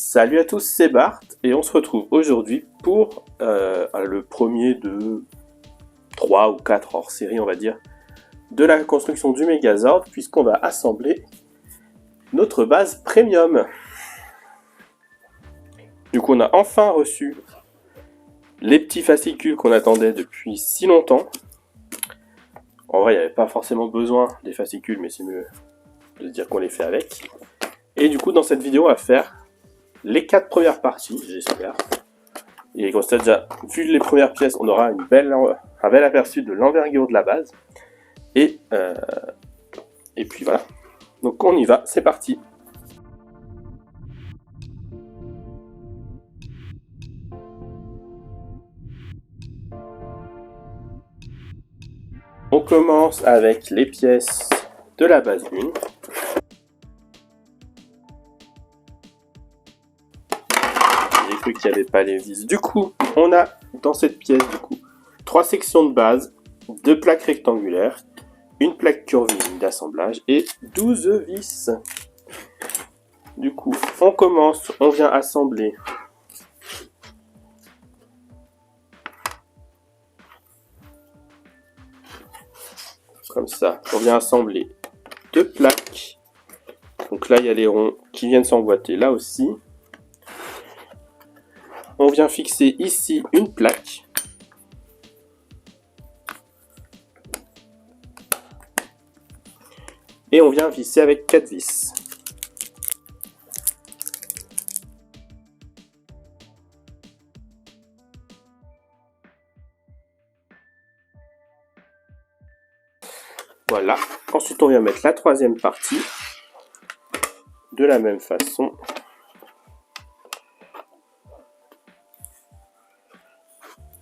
Salut à tous, c'est Bart et on se retrouve aujourd'hui pour le premier de 3 ou 4 hors série, on va dire, de la construction du Megazord, puisqu'on va assembler notre base premium. Du coup, on a enfin reçu les petits fascicules qu'on attendait depuis si longtemps. En vrai, il n'y avait pas forcément besoin des fascicules, mais c'est mieux de se dire qu'on les fait avec. Et du coup, dans cette vidéo, on va faire les 4 premières parties, j'espère. Et comme ça, déjà, vu les premières pièces, on aura un bel aperçu de l'envergure de la base. Et puis voilà. Donc on y va, c'est parti. On commence avec les pièces de la base 1. J'ai cru qu'il n'y avait pas les vis. Du coup, on a dans cette pièce, 3 sections de base, 2 plaques rectangulaires, une plaque curviligne d'assemblage et 12 vis. Du coup, on commence, on vient assembler comme ça. On vient assembler 2 plaques. Donc là, il y a les ronds qui viennent s'emboîter là aussi. On vient fixer ici une plaque. Et on vient visser avec 4 vis. Voilà. Ensuite, on vient mettre la troisième partie. De la même façon.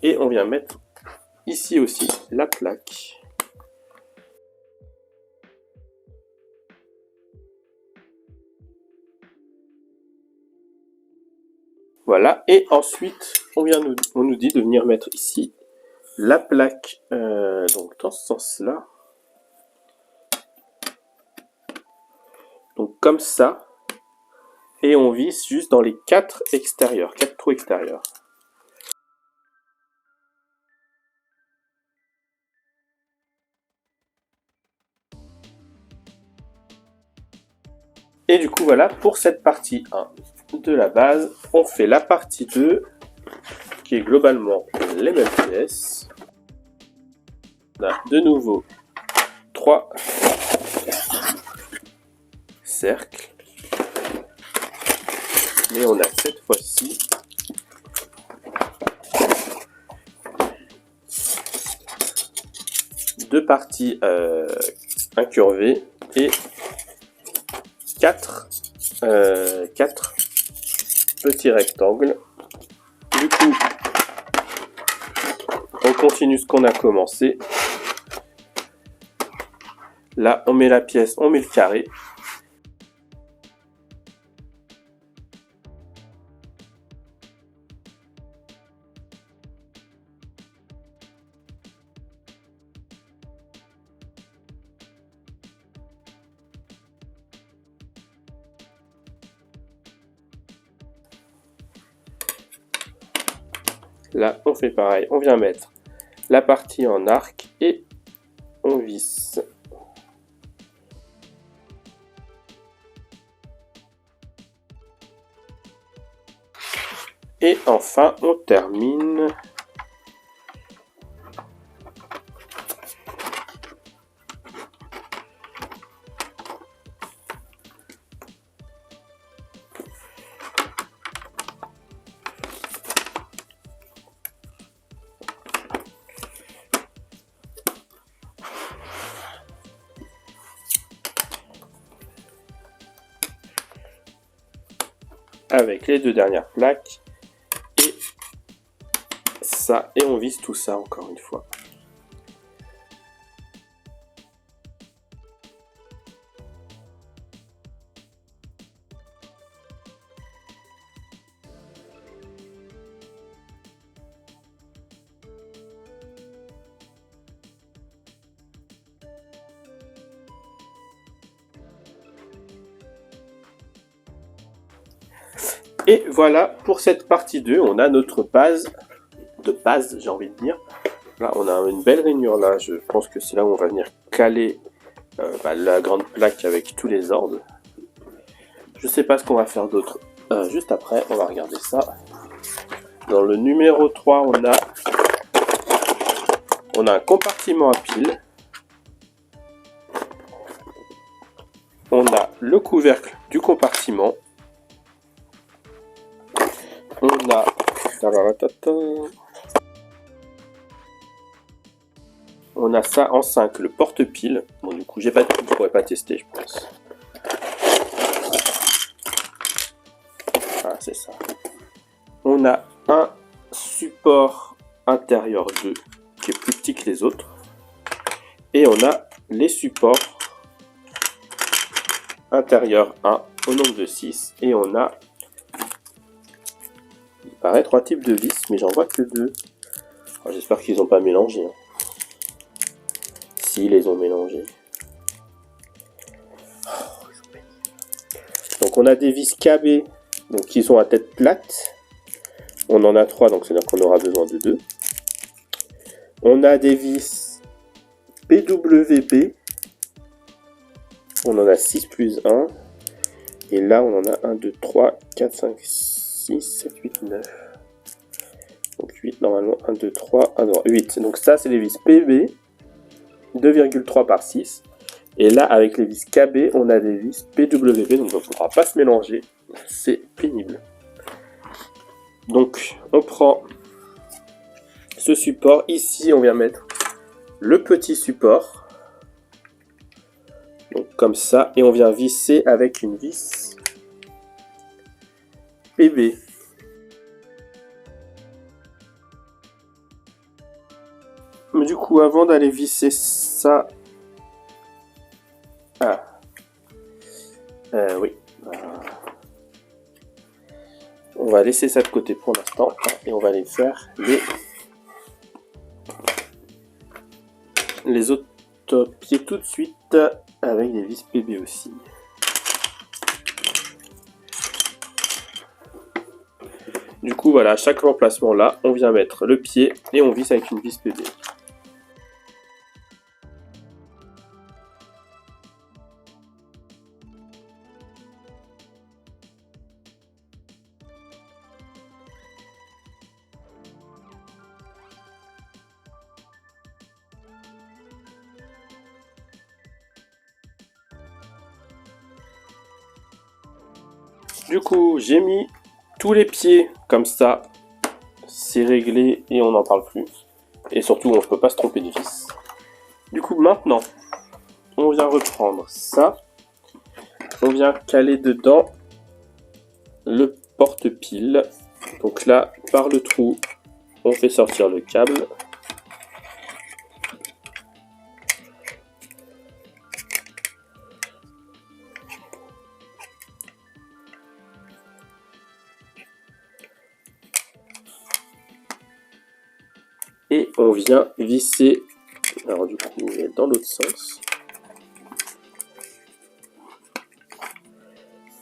Et on vient mettre ici aussi la plaque. Voilà. Et ensuite, on nous dit de venir mettre ici la plaque donc dans ce sens-là. Donc comme ça. Et on visse juste dans les 4 extérieurs, 4 trous extérieurs. Et du coup, voilà, pour cette partie 1 de la base, on fait la partie 2, qui est globalement les mêmes pièces. On a de nouveau 3 cercles. Mais on a cette fois-ci deux parties incurvées et 4 petits rectangles. Du coup, on continue ce qu'on a commencé. Là, on met la pièce, on met le carré. Là, on fait pareil, on vient mettre la partie en arc et on visse. Et enfin, on termine avec les 2 dernières plaques et ça, et on visse tout ça encore une fois. Et voilà, pour cette partie 2, on a notre base, j'ai envie de dire. Là, on a une belle rainure là, je pense que c'est là où on va venir caler la grande plaque avec tous les ordres. Je sais pas ce qu'on va faire d'autre. Juste après, on va regarder ça. Dans le numéro 3, on a un compartiment à piles. On a le couvercle du compartiment. On a... On a ça en 5, le porte-pile. Bon, du coup, je pourrais pas tester, je pense. Ah, c'est ça. On a un support intérieur 2, qui est plus petit que les autres. Et on a les supports intérieur 1 au nombre de 6. Et on a, il paraît, 3 types de vis, mais j'en vois que 2. J'espère qu'ils n'ont pas mélangé. Hein. S'ils les ont mélangés. Donc on a des vis KB, donc qui sont à tête plate. On en a 3, donc c'est-à-dire qu'on aura besoin de 2. On a des vis PWB. On en a 6 plus 1. Et là, on en a 1, 2, 3, 4, 5, 6, 7, 8, 9. Donc 8 normalement. 1, 2, 3, 1, 2, 8. Donc ça, c'est les vis PB. 2,3 par 6. Et là, avec les vis KB, on a des vis PWB. Donc on ne pourra pas se mélanger. C'est pénible. Donc, on prend ce support. Ici, on vient mettre le petit support. Donc comme ça, et on vient visser avec une vis PB. Mais du coup, avant d'aller visser ça... oui. On va laisser ça de côté pour l'instant, et on va aller faire les autres pieds tout de suite, avec des vis PB aussi. Du coup, voilà, à chaque emplacement là, on vient mettre le pied et on visse avec une vis PB. Du coup, j'ai mis tous les pieds comme ça, c'est réglé et on n'en parle plus. Et surtout, on ne peut pas se tromper de vis. Du coup, maintenant, on vient reprendre ça. On vient caler dedans le porte-pile. Donc là, par le trou, on fait sortir le câble. Et on vient visser, alors du coup on est dans l'autre sens.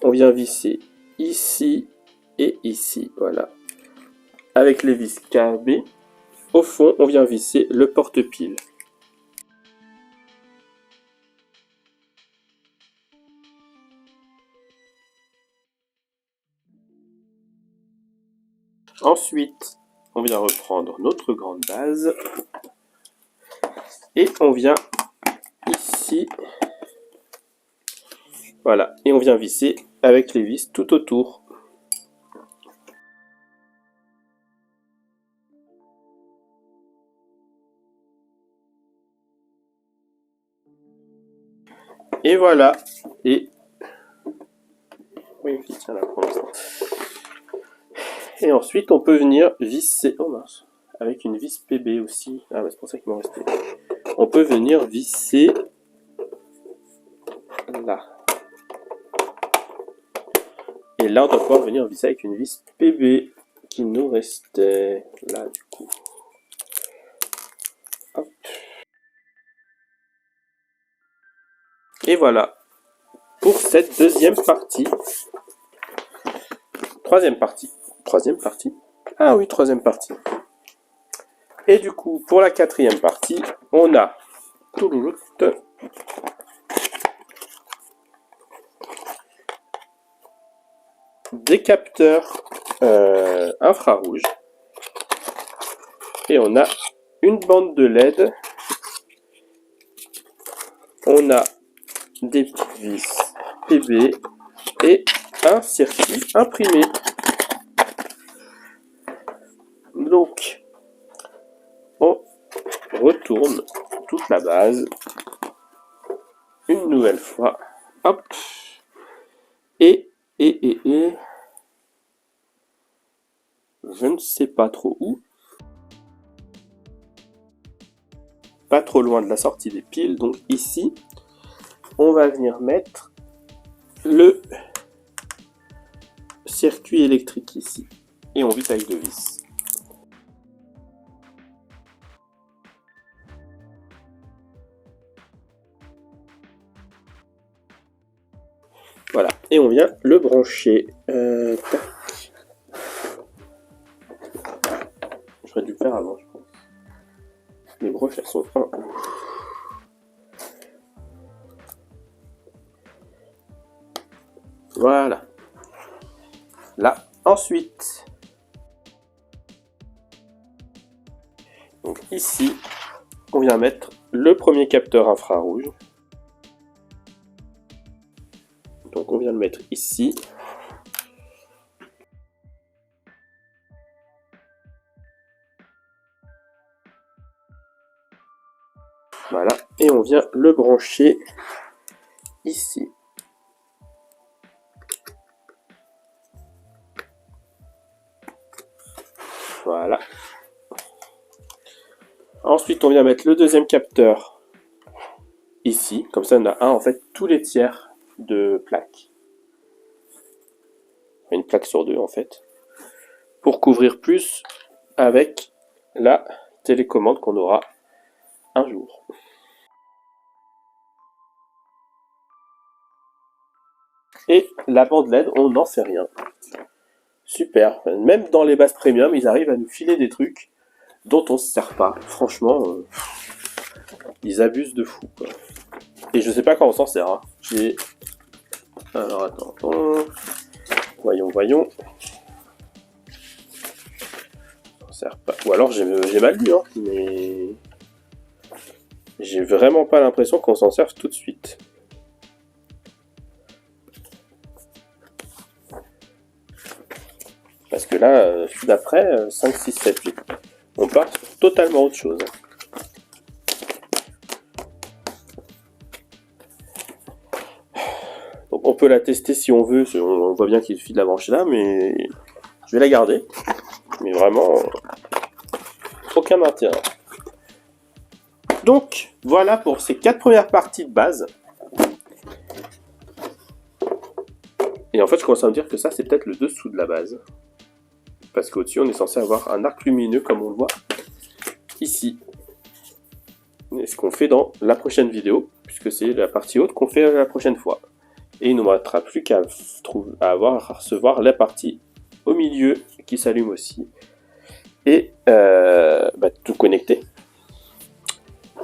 On vient visser ici et ici, voilà. Avec les vis KB, au fond on vient visser le porte-pile. Ensuite, on vient reprendre notre grande base. Et on vient ici, voilà, et on vient visser avec les vis tout autour. Et voilà, et oui, tiens là pour l'instant. Et ensuite, on peut venir visser, oh mince, avec une vis PB aussi. Ah, bah, c'est pour ça qu'il m'en restait. On peut venir visser là. Et là, on doit pouvoir venir visser avec une vis PB qui nous restait là, du coup. Hop. Et voilà pour cette deuxième partie. troisième partie. Troisième partie? Ah oui, troisième partie. Et du coup, pour la quatrième partie, on a des capteurs infrarouges. Et on a une bande de LED. On a des vis PB et un circuit imprimé. Donc, on retourne toute la base une nouvelle fois. Hop. Et je ne sais pas trop où. Pas trop loin de la sortie des piles. Donc ici, on va venir mettre le circuit électrique ici. Et on visse avec deux vis. Voilà, et on vient le brancher. J'aurais dû le faire avant, je pense. Les broches, elles sont un. Voilà. Là, ensuite. Donc ici, on vient mettre le premier capteur infrarouge. Donc on vient le mettre ici. Voilà, et on vient le brancher ici. Voilà. Ensuite, on vient mettre le deuxième capteur ici. Comme ça, on a en fait tous les tiers de plaques. Une plaque sur deux en fait. Pour couvrir plus avec la télécommande qu'on aura un jour. Et la bande LED, on n'en fait rien. Super. Même dans les bases premium, ils arrivent à nous filer des trucs dont on se sert pas. Franchement, ils abusent de fou, quoi. Et je sais pas quand on s'en sert. Hein. Alors attends. Voyons. On s'en sert pas. Ou alors j'ai mal lu, hein, mais j'ai vraiment pas l'impression qu'on s'en serve tout de suite. Parce que là, d'après, 5, 6, 7, 8, on part sur totalement autre chose. Donc on peut la tester si on veut, on voit bien qu'il suffit de la brancher là, mais je vais la garder. Mais vraiment, aucun intérêt. Donc, voilà pour ces 4 premières parties de base. Et en fait, je commence à me dire que ça, c'est peut-être le dessous de la base. Parce qu'au-dessus, on est censé avoir un arc lumineux, comme on le voit ici. Et ce qu'on fait dans la prochaine vidéo, puisque c'est la partie haute qu'on fait la prochaine fois. Et il ne nous restera plus qu'à recevoir la partie au milieu qui s'allume aussi. Et tout connecter.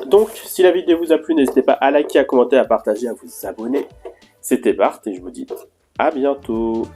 Donc, si la vidéo vous a plu, n'hésitez pas à liker, à commenter, à partager, à vous abonner. C'était Bart et je vous dis à bientôt.